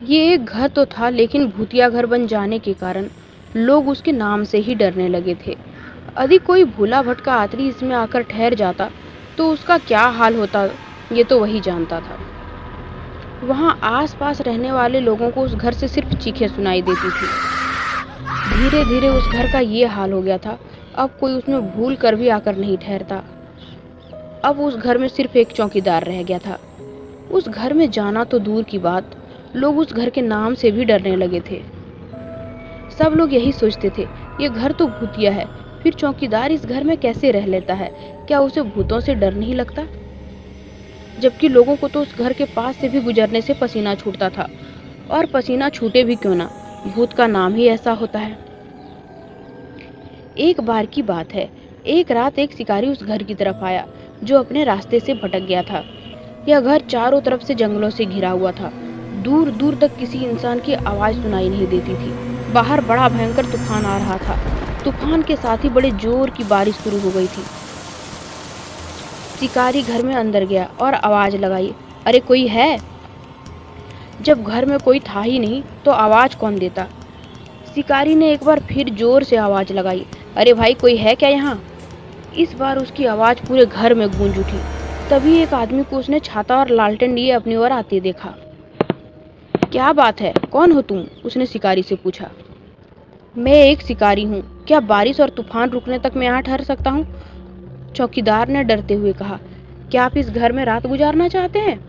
ये एक घर तो था, लेकिन भूतिया घर बन जाने के कारण लोग उसके नाम से ही डरने लगे थे। यदि कोई भूला भटका आदमी इसमें आकर ठहर जाता तो उसका क्या हाल होता, ये तो वही जानता था। वहां आस-पास रहने वाले लोगों को उस घर से सिर्फ चीखें सुनाई देती थी। धीरे धीरे उस घर का ये हाल हो गया था, अब कोई उसमें भूल कर भी आकर नहीं ठहरता। अब उस घर में सिर्फ एक चौकीदार रह गया था। उस घर में जाना तो दूर की बात, लोग उस घर के नाम से भी डरने लगे थे। सब लोग यही सोचते थे, ये घर तो भूतिया है, फिर चौकीदार इस घर में कैसे रह लेता है? क्या उसे भूतों से डर नहीं लगता? जबकि लोगों को तो उस घर के पास से भी गुजरने से पसीना छूटता था, और पसीना छूटे भी क्यों ना, भूत का नाम ही ऐसा होता है। एक बार की बात है, एक रात एक शिकारी उस घर की तरफ आया जो अपने रास्ते से भटक गया था। यह घर चारों तरफ से जंगलों से घिरा हुआ था। दूर दूर तक किसी इंसान की आवाज सुनाई नहीं देती थी। बाहर बड़ा भयंकर तूफान आ रहा था। तूफान के साथ ही बड़े जोर की बारिश शुरू हो गई थी। शिकारी घर में अंदर गया और आवाज लगाई, अरे कोई है? जब घर में कोई था ही नहीं तो आवाज कौन देता? शिकारी ने एक बार फिर जोर से आवाज लगाई, अरे भाई कोई है क्या यहाँ? इस बार उसकी आवाज पूरे घर में गूंज उठी। तभी एक आदमी को उसने छाता और लालटेन लिए अपनी ओर आते देखा। क्या बात है, कौन हो तुम? उसने शिकारी से पूछा। मैं एक शिकारी हूँ, क्या बारिश और तूफान रुकने तक मैं यहाँ ठहर सकता हूँ? चौकीदार ने डरते हुए कहा। क्या आप इस घर में रात गुजारना चाहते हैं?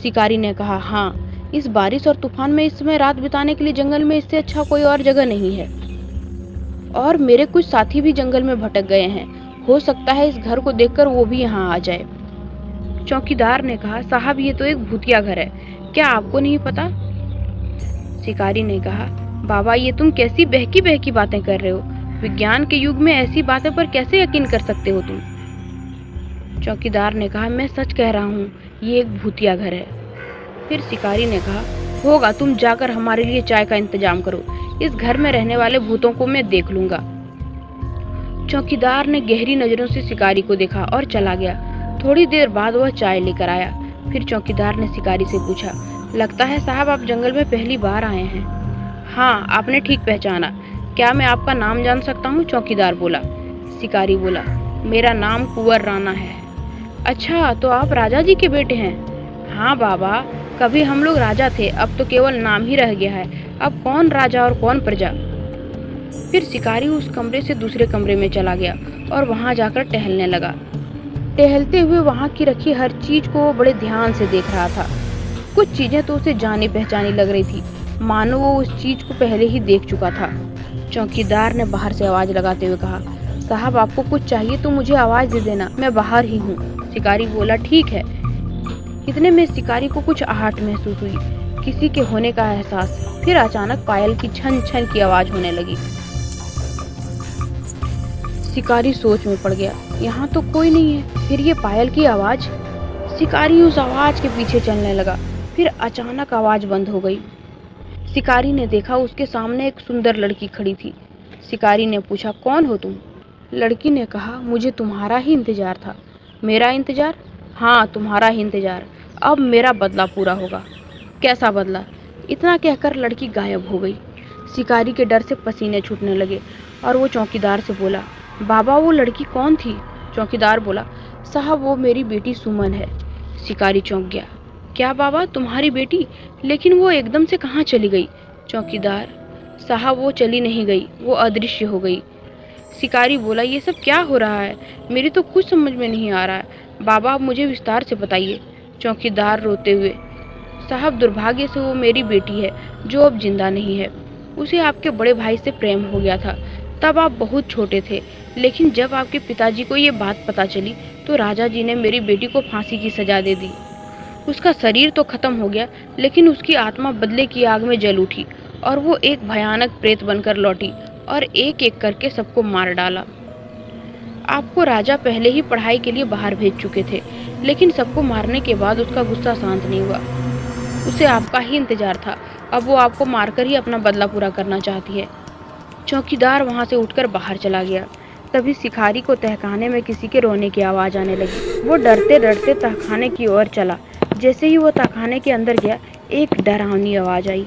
शिकारी ने कहा, हाँ, इस बारिश और तूफान में इस समय रात बिताने के लिए जंगल में इससे अच्छा कोई और जगह नहीं है। और मेरे कुछ साथी भी जंगल में भटक गए हैं, हो सकता है इस घर को देखकर वो भी यहाँ आ जाए। चौकीदार ने कहा, साहब ये तो एक भूतिया घर है, क्या आपको नहीं पता? शिकारी ने कहा, बाबा ये तुम कैसी बहकी बहकी बातें कर रहे हो? विज्ञान के युग में ऐसी बातें पर कैसे यकीन कर सकते हो तुम? चौकीदार ने कहा, मैं सच कह रहा हूँ, ये एक भूतिया घर है। फिर शिकारी ने कहा, होगा, तुम जाकर हमारे लिए चाय का इंतजाम करो, इस घर में रहने वाले भूतों को मैं देख लूंगा। चौकीदार ने गहरी नजरों से शिकारी को देखा और चला गया। थोड़ी देर बाद वह चाय लेकर आया। फिर चौकीदार ने शिकारी से पूछा, लगता है साहब आप जंगल में पहली बार आए हैं? हाँ, आपने ठीक पहचाना। क्या मैं आपका नाम जान सकता हूँ? चौकीदार बोला। शिकारी बोला, मेरा नाम कुंवर राणा है। अच्छा, तो आप राजा जी के बेटे हैं? हाँ बाबा, कभी हम लोग राजा थे, अब तो केवल नाम ही रह गया है। अब कौन राजा और कौन प्रजा? फिर शिकारी उस कमरे से दूसरे कमरे में चला गया और वहां जाकर टहलने लगा। टहलते हुए वहां की रखी हर चीज को वो बड़े ध्यान से देख रहा था। कुछ चीजें तो उसे जानी पहचानी लग रही थी, मानो वो उस चीज को पहले ही देख चुका था। चौकीदार ने बाहर से आवाज लगाते हुए कहा, साहब आपको कुछ चाहिए तो मुझे आवाज दे देना, मैं बाहर ही हूँ। शिकारी बोला, ठीक है। इतने में शिकारी को कुछ आहट महसूस हुई, किसी के होने का एहसास। फिर अचानक पायल की छन छन की आवाज होने लगी। शिकारी सोच में पड़ गया, यहाँ तो कोई नहीं है, फिर ये पायल की आवाज। शिकारी उस आवाज के पीछे चलने लगा। फिर अचानक आवाज बंद हो गई। शिकारी ने देखा उसके सामने एक सुंदर लड़की खड़ी थी। शिकारी ने पूछा, कौन हो तुम? लड़की ने कहा, मुझे तुम्हारा ही इंतजार था। मेरा इंतजार? हाँ, तुम्हारा ही इंतजार। अब मेरा बदला पूरा होगा। कैसा बदला? इतना कहकर लड़की गायब हो गई। शिकारी के डर से पसीने छूटने लगे और वो चौकीदार से बोला, बाबा वो लड़की कौन थी? चौकीदार बोला, साहब वो मेरी बेटी सुमन है। शिकारी चौंक गया, क्या बाबा, तुम्हारी बेटी? लेकिन वो एकदम से कहाँ चली गई? चौकीदार, साहब वो चली नहीं गई, वो अदृश्य हो गई। शिकारी बोला, ये सब क्या हो रहा है? मेरी तो कुछ समझ में नहीं आ रहा है, बाबा आप मुझे विस्तार से बताइए। चौकीदार रोते हुए, साहब दुर्भाग्य से वो मेरी बेटी है जो अब जिंदा नहीं है। उसे आपके बड़े भाई से प्रेम हो गया था, तब आप बहुत छोटे थे, लेकिन जब आपके पिताजी को ये बात पता चली तो राजा जी ने मेरी बेटी को फांसी की सजा दे दी। उसका शरीर तो खत्म हो गया, लेकिन उसकी आत्मा बदले की आग में जल उठी और वो एक भयानक प्रेत बनकर लौटी और एक एक करके सबको मार डाला। आपको राजा पहले ही पढ़ाई के लिए बाहर भेज चुके थे, लेकिन सबको मारने के बाद उसका गुस्सा शांत नहीं हुआ। उसे आपका ही इंतजार था, अब वो आपको मारकर ही अपना बदला पूरा करना चाहती है। चौकीदार वहां से उठकर बाहर चला गया। तभी शिकारी को तहखाने में किसी के रोने की आवाज आने लगी। वो डरते डरते तहखाने की ओर चला। जैसे ही वो तहखाने के अंदर गया, एक डरावनी आवाज आई,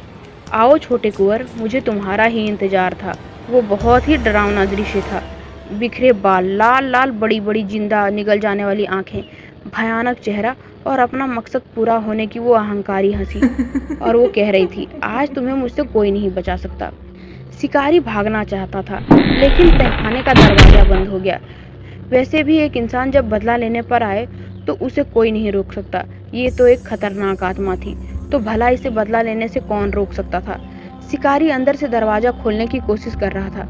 आओ छोटे कुंवर, मुझे तुम्हारा ही इंतजार था। वो बहुत ही डरावना दृश्य था। बिखरे बाल, लाल लाल बड़ी बड़ी जिंदा निगल जाने वाली आंखें, भयानक चेहरा और अपना मकसद पूरा होने की वो अहंकारी हंसी। और वो कह रही थी, आज तुम्हें मुझसे कोई नहीं बचा सकता। शिकारी भागना चाहता था, लेकिन तहखाने का दरवाजा बंद हो गया। वैसे भी एक इंसान जब बदला लेने पर आए तो उसे कोई नहीं रोक सकता। ये तो एक खतरनाक आत्मा थी, तो भला इसे बदला लेने से कौन रोक सकता था। शिकारी अंदर से दरवाजा खोलने की कोशिश कर रहा था।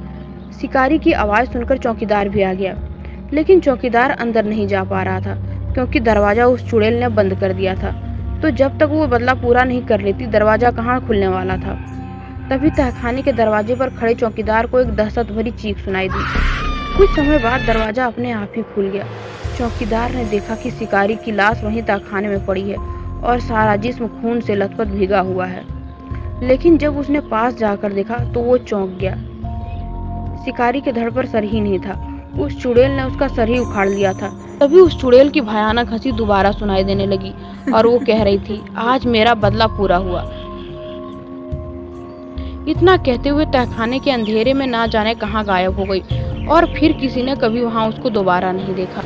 शिकारी की आवाज़ सुनकर चौकीदार भी आ गया, लेकिन चौकीदार अंदर नहीं जा पा रहा था क्योंकि दरवाजा उस चुड़ैल ने बंद कर दिया था। तो जब तक वो बदला पूरा नहीं कर लेती, दरवाजा कहाँ खुलने वाला था। तभी तहखाने के दरवाजे पर खड़े चौकीदार को एक दहशत भरी चीख सुनाई दी। कुछ समय बाद दरवाजा अपने आप ही खुल गया। चौकीदार ने देखा कि शिकारी की लाश वहीं तहखाने में पड़ी है और सारा जिस्म खून से लथपथ भीगा हुआ है। लेकिन जब उसने पास जाकर देखा तो वो चौंक गया। शिकारी के धड़ पर सर ही नहीं था। उस चुड़ैल ने उसका सर ही उखाड़ लिया था। तभी उस चुड़ैल की भयानक हंसी दोबारा सुनाई देने लगी और वो कह रही थी, आज मेरा बदला पूरा हुआ। इतना कहते हुए तहखाने के अंधेरे में ना जाने कहाँ गायब हो गई और फिर किसी ने कभी वहां उसको दोबारा नहीं देखा।